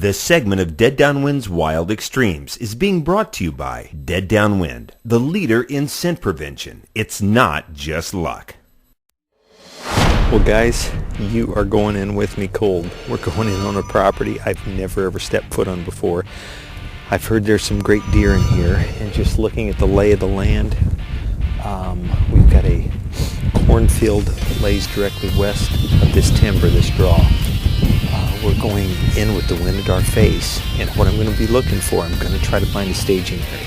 This segment of Dead Downwind's Wild Extremes is being brought to you by Dead Downwind, the leader in scent prevention. It's not just luck. Well, guys, you are going in with me cold. We're going in on a property I've never ever stepped foot on before. I've heard there's some great deer in here, and just looking at the lay of the land, we've got a cornfield that lays directly west of this timber, this draw. We're going in with the wind at our face, and what I'm going to be looking for, I'm going to try to find a staging area.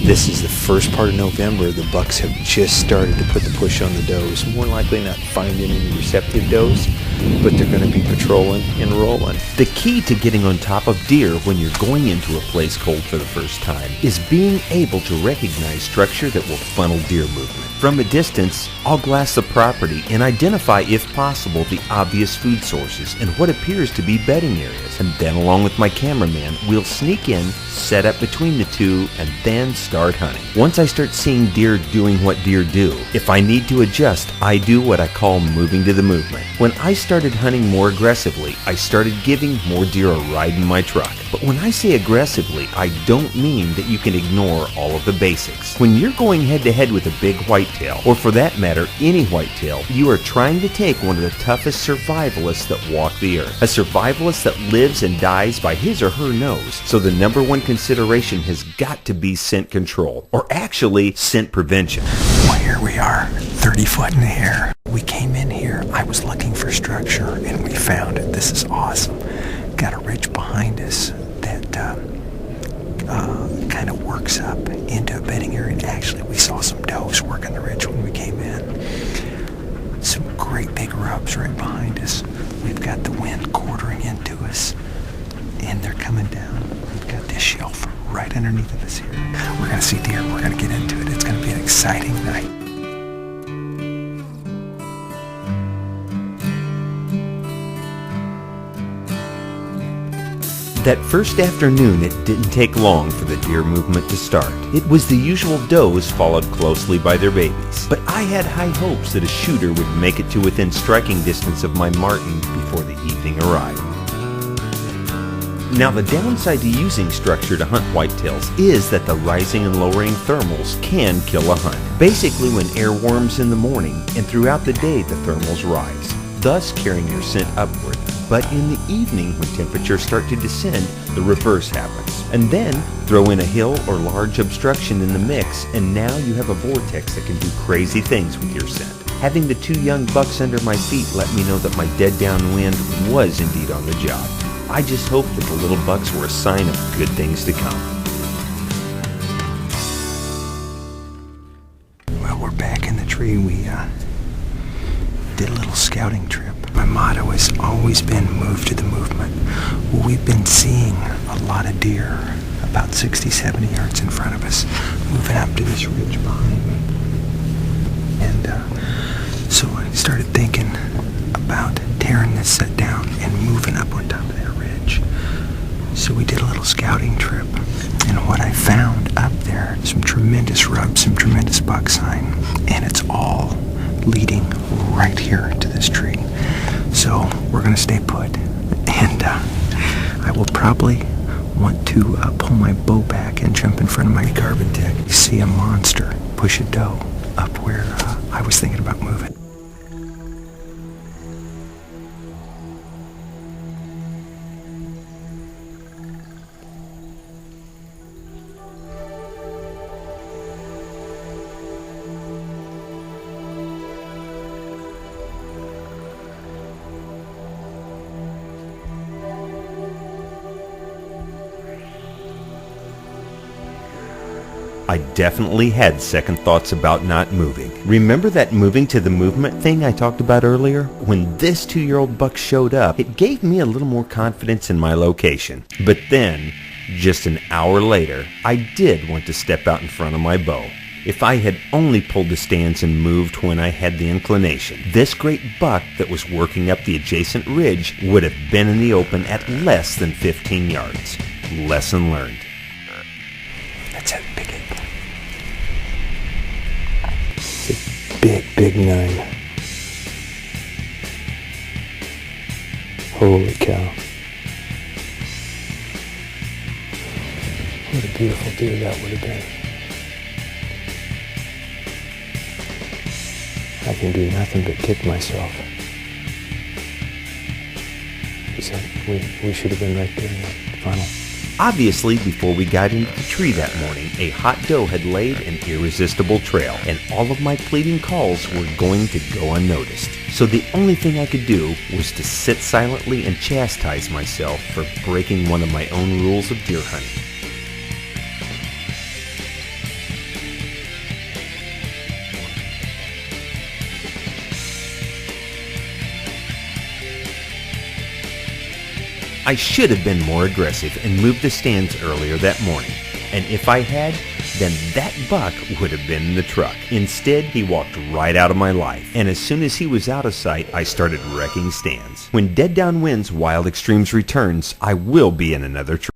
This is the first part of November. The bucks have just started to put the push on the does. More likely not finding any receptive does, but they're going to be patrolling and rolling. The key to getting on top of deer when you're going into a place cold for the first time is being able to recognize structure that will funnel deer movement. From a distance, I'll glass the property and identify, if possible, the obvious food sources and what appears to be bedding areas. And then, along with my cameraman, we'll sneak in, set up between the two, and then start hunting. Once I start seeing deer doing what deer do, if I need to adjust, I do what I call moving to the movement. When I started hunting more aggressively, I started giving more deer a ride in my truck. But when I say aggressively, I don't mean that you can ignore all of the basics. When you're going head-to-head with a big whitetail, or for that matter, any whitetail, you are trying to take one of the toughest survivalists that walk the earth. A survivalist that lives and dies by his or her nose. So the number one consideration has got to be scent control, or actually scent prevention. Well, here we are, 30 foot in the air. We came in here, I was looking for structure, and we found it. This is awesome. Got a ridge behind us that kind of works up into a bedding area. And actually, we saw some does working the ridge when we came in. Some great big rubs right behind us. We've got the wind quartering into us, and they're coming down. We've got this shelf right underneath of us here. We're going to see deer. We're going to get into it. It's going to be an exciting night. That first afternoon, it didn't take long for the deer movement to start. It was the usual does followed closely by their babies. But I had high hopes that a shooter would make it to within striking distance of my marten before the evening arrived. Now, the downside to using structure to hunt whitetails is that the rising and lowering thermals can kill a hunt. Basically, when air warms in the morning and throughout the day, the thermals rise, thus carrying your scent upward. But in the evening, when temperatures start to descend, the reverse happens. And then, throw in a hill or large obstruction in the mix, and now you have a vortex that can do crazy things with your scent. Having the two young bucks under my feet let me know that my Dead Downwind was indeed on the job. I just hope that the little bucks were a sign of good things to come. Well, we're back in the tree. We did a little scouting trip. My motto has always been move to the movement. Well, we've been seeing a lot of deer about 60, 70 yards in front of us, moving up to this ridge behind me. And so I started thinking about tearing this set down and moving up on top of that ridge. So we did a little scouting trip, and what I found up there, some tremendous rubs, some tremendous buck sign, and it's all leading right here to this tree. So we're going to stay put, and I will probably want to pull my bow back and jump in front of my carbon tech. See a monster push a doe up where I was thinking about moving. I definitely had second thoughts about not moving. Remember that moving to the movement thing I talked about earlier? When this 2-year-old buck showed up, it gave me a little more confidence in my location. But then, just an hour later, I did want to step out in front of my bow. If I had only pulled the stands and moved when I had the inclination, this great buck that was working up the adjacent ridge would have been in the open at less than 15 yards. Lesson learned. That's it, big eight. Big 9. Holy cow. beautiful deer that would have been. I can do nothing but kick myself. He said, we should have been right there in that funnel. Obviously, before we got into the tree that morning, a hot doe had laid an irresistible trail, and all of my pleading calls were going to go unnoticed. So the only thing I could do was to sit silently and chastise myself for breaking one of my own rules of deer hunting. I should have been more aggressive and moved the stands earlier that morning. And if I had, then that buck would have been in the truck. Instead, he walked right out of my life. And as soon as he was out of sight, I started wrecking stands. When Dead Down Winds Wild Extremes returns, I will be in another truck.